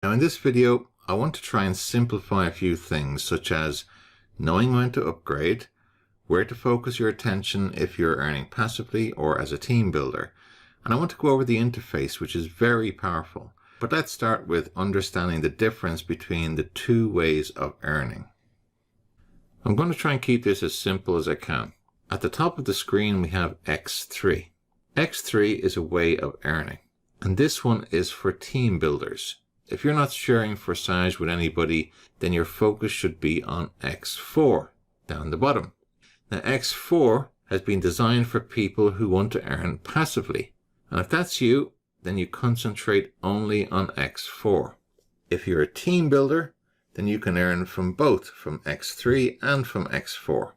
Now in this video, I want to try and simplify a few things such as knowing when to upgrade, where to focus your attention if you're earning passively or as a team builder. And I want to go over the interface, which is very powerful. But let's start with understanding the difference between the two ways of earning. I'm going to try and keep this as simple as I can. At the top of the screen, we have X3. X3 is a way of earning, and this one is for team builders. If you're not sharing Forsage with anybody, then your focus should be on X4, down the bottom. Now X4 has been designed for people who want to earn passively. And if that's you, then you concentrate only on X4. If you're a team builder, then you can earn from both, from X3 and from X4.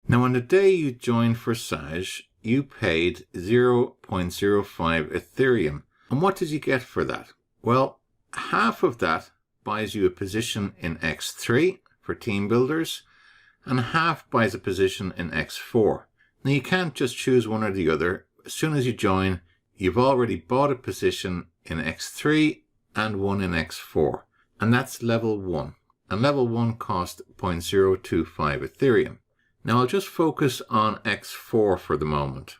Now on the day you joined Forsage, you paid 0.05 Ethereum. And what did you get for that? Well, half of that buys you a position in X3 for team builders, and half buys a position in X4. Now you can't just choose one or the other. As soon as you join, you've already bought a position in X3 and one in X4. And that's level 1. And level 1 cost 0.025 Ethereum. Now I'll just focus on X4 for the moment.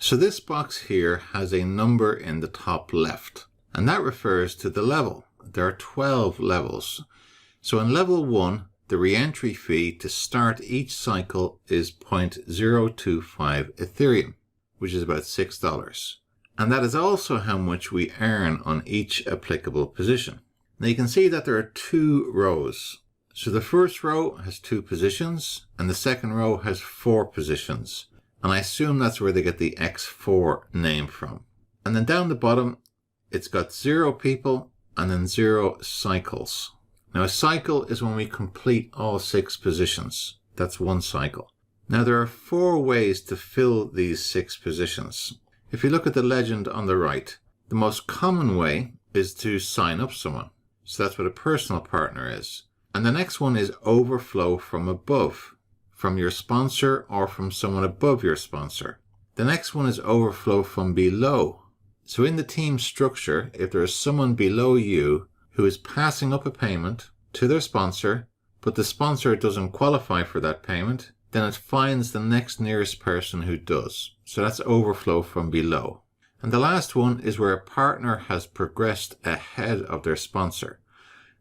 So this box here has a number in the top left, and that refers to the level. There are 12 levels. So in level 1, the re-entry fee to start each cycle is 0.025 Ethereum, which is about $6. And that is also how much we earn on each applicable position. Now you can see that there are two rows. So the first row has 2 positions, and the second row has 4 positions. And I assume that's where they get the X4 name from. And then down the bottom, it's got 0 people and then 0 cycles. Now a cycle is when we complete all 6 positions. That's one cycle. Now there are 4 ways to fill these 6 positions. If you look at the legend on the right, the most common way is to sign up someone. So that's what a personal partner is. And the next one is overflow from above, from your sponsor or from someone above your sponsor. The next one is overflow from below. So in the team structure, if there is someone below you who is passing up a payment to their sponsor, but the sponsor doesn't qualify for that payment, then it finds the next nearest person who does. So that's overflow from below. And the last one is where a partner has progressed ahead of their sponsor.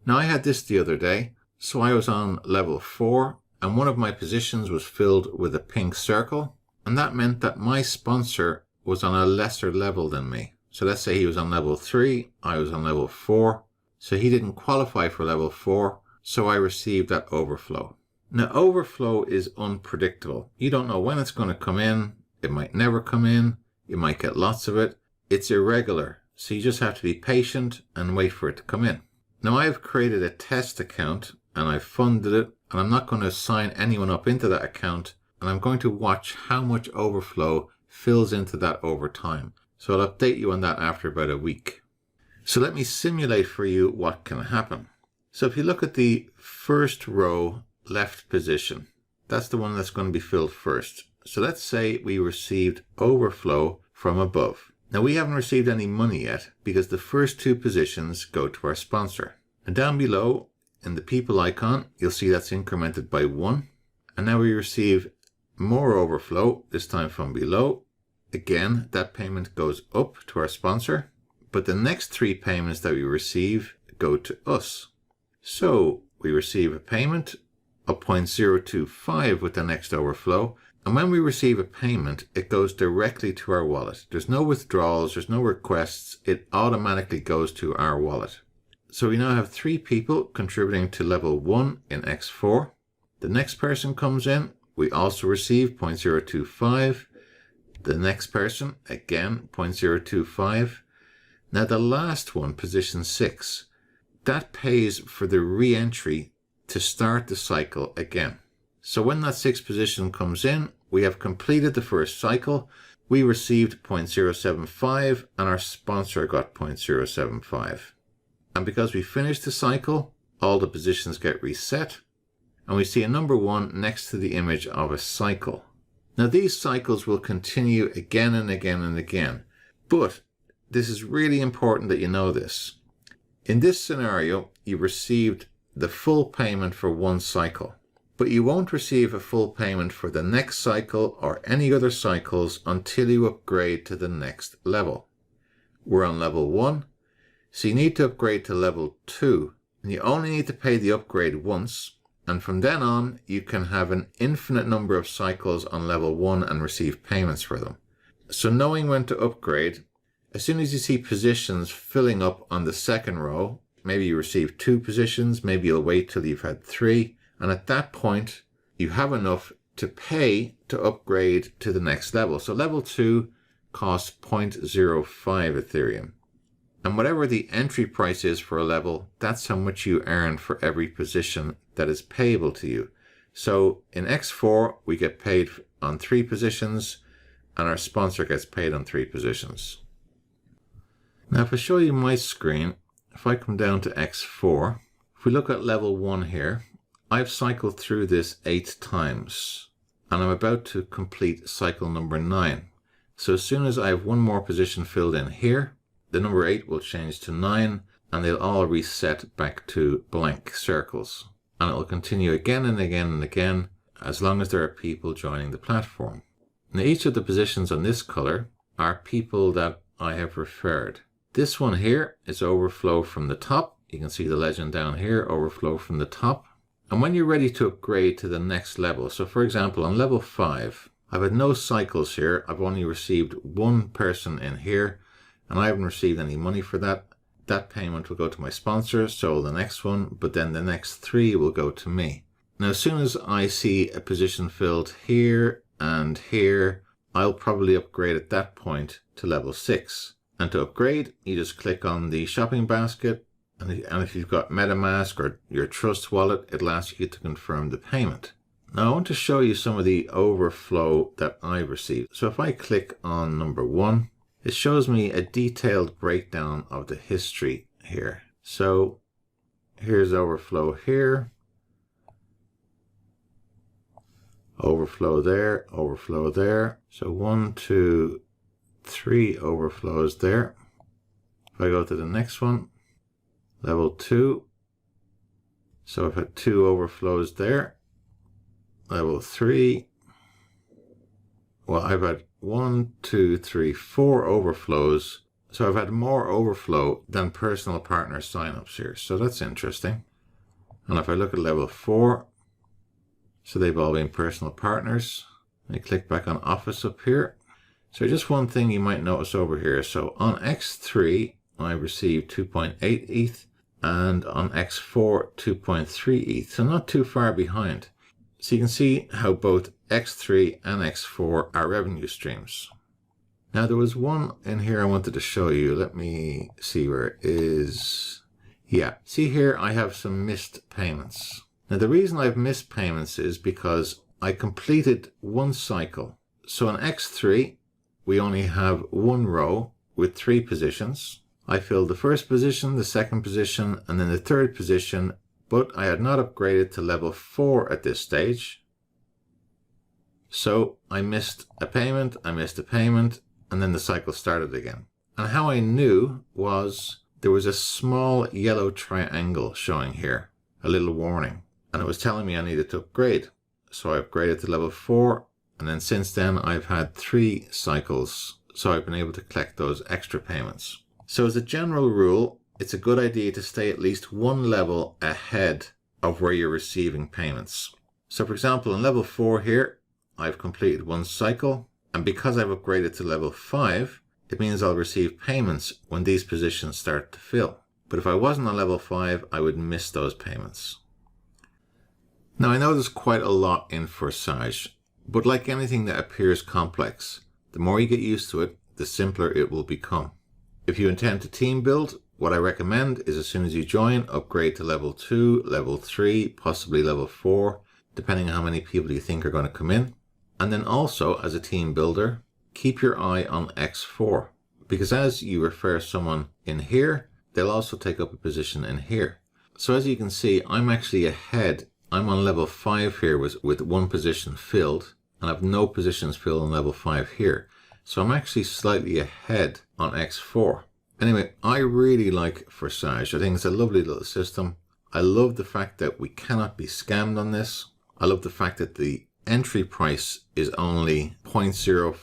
Now I had this the other day. So I was on level 4, and one of my positions was filled with a pink circle, and that meant that my sponsor was on a lesser level than me. So let's say he was on level 3, I was on level 4, so he didn't qualify for level 4, so I received that overflow. Now overflow is unpredictable. You don't know when it's going to come in, it might never come in, you might get lots of it. It's irregular, so you just have to be patient and wait for it to come in. Now I've created a test account and I've funded it, and I'm not going to sign anyone up into that account, and I'm going to watch how much overflow fills into that over time. So I'll update you on that after about a week. So let me simulate for you what can happen. So if you look at the first row left position, that's the one that's going to be filled first. So let's say we received overflow from above. Now we haven't received any money yet because the first 2 positions go to our sponsor. And down below, in the people icon, you'll see that's incremented by 1. And now we receive more overflow, this time from below. Again, that payment goes up to our sponsor. But the next 3 payments that we receive go to us. So we receive a payment of 0.025 with the next overflow. And when we receive a payment, it goes directly to our wallet. There's no withdrawals, there's no requests. It automatically goes to our wallet. So we now have 3 people contributing to level 1 in X4. The next person comes in, we also receive 0.025. The next person, again, 0.025. Now the last one, position 6, that pays for the re-entry to start the cycle again. So when that 6th position comes in, we have completed the first cycle. We received 0.075 and our sponsor got 0.075. And because we finished the cycle, all the positions get reset, and we see a number 1 next to the image of a cycle. Now these cycles will continue again and again and again, but this is really important that you know this. In this scenario, you received the full payment for one cycle, but you won't receive a full payment for the next cycle or any other cycles until you upgrade to the next level. We're on level 1, so you need to upgrade to level 2, and you only need to pay the upgrade once, and from then on you can have an infinite number of cycles on level 1 and receive payments for them. So knowing when to upgrade, as soon as you see positions filling up on the second row, maybe you receive 2 positions, maybe you'll wait till you've had 3, and at that point you have enough to pay to upgrade to the next level. So level 2 costs 0.05 Ethereum. And whatever the entry price is for a level, that's how much you earn for every position that is payable to you. So in X4, we get paid on 3 positions, and our sponsor gets paid on 3 positions. Now, if I show you my screen, if I come down to X4, if we look at level 1 here, I've cycled through this 8 times, and I'm about to complete cycle number 9. So as soon as I have one more position filled in here, the number 8 will change to 9, and they'll all reset back to blank circles. And it will continue again and again and again, as long as there are people joining the platform. Now, each of the positions on this color are people that I have referred. This one here is overflow from the top. You can see the legend down here, overflow from the top. And when you're ready to upgrade to the next level, so for example, on level 5, I've had no cycles here. I've only received 1 person in here, and I haven't received any money for that. That payment will go to my sponsor, so will the next one, but then the next 3 will go to me. Now, as soon as I see a position filled here and here, I'll probably upgrade at that point to level 6. And to upgrade, you just click on the shopping basket, and if you've got MetaMask or your Trust wallet, it'll ask you to confirm the payment. Now, I want to show you some of the overflow that I've received. So if I click on number 1, it shows me a detailed breakdown of the history here. So here's overflow here, overflow there, overflow there. So 1, 2, 3 overflows there. If I go to the next one, level 2. So I've had 2 overflows there. Level 3. Well, I've had 1, 2, 3, 4 overflows. So I've had more overflow than personal partner signups here. So that's interesting. And if I look at level 4, so they've all been personal partners. I click back on Office up here. So just one thing you might notice over here. So on X3, I received 2.8 ETH, and on X4, 2.3 ETH. So not too far behind. So you can see how both X3 and X4 are revenue streams. Now there was one in here I wanted to show you. Let me see where it is. Yeah, see here I have some missed payments. Now the reason I've missed payments is because I completed 1 cycle. So on X3, we only have 1 row with 3 positions. I filled the first position, the second position, and then the third position, but I had not upgraded to level 4 at this stage. So I missed a payment, and then the cycle started again. And how I knew was there was a small yellow triangle showing here, a little warning, and it was telling me I needed to upgrade. So I upgraded to level 4, and then since then I've had 3 cycles, so I've been able to collect those extra payments. So as a general rule, it's a good idea to stay at least 1 level ahead of where you're receiving payments. So for example, in level 4 here, I've completed 1 cycle, and because I've upgraded to level 5, it means I'll receive payments when these positions start to fill. But if I wasn't on level 5, I would miss those payments. Now I know there's quite a lot in Forsage, but like anything that appears complex, the more you get used to it, the simpler it will become. If you intend to team build, what I recommend is as soon as you join, upgrade to level 2, level 3, possibly level 4, depending on how many people you think are going to come in. And then also, as a team builder, keep your eye on X4, because as you refer someone in here, they'll also take up a position in here. So as you can see, I'm actually ahead. I'm on level 5 here with 1 position filled, and I have no positions filled on level 5 here. So I'm actually slightly ahead on X4. Anyway, I really like Forsage. I think it's a lovely little system. I love the fact that we cannot be scammed on this. I love the fact that the entry price is only 0.05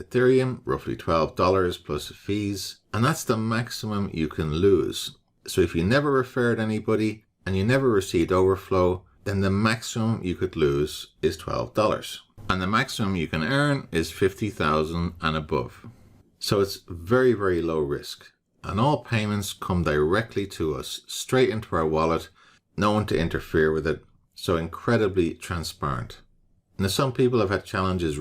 Ethereum, roughly $12 plus fees. And that's the maximum you can lose. So if you never referred anybody and you never received overflow, then the maximum you could lose is $12. And the maximum you can earn is 50,000 and above. So it's very, very low risk. And all payments come directly to us, straight into our wallet, no one to interfere with it. So incredibly transparent. Now, some people have had challenges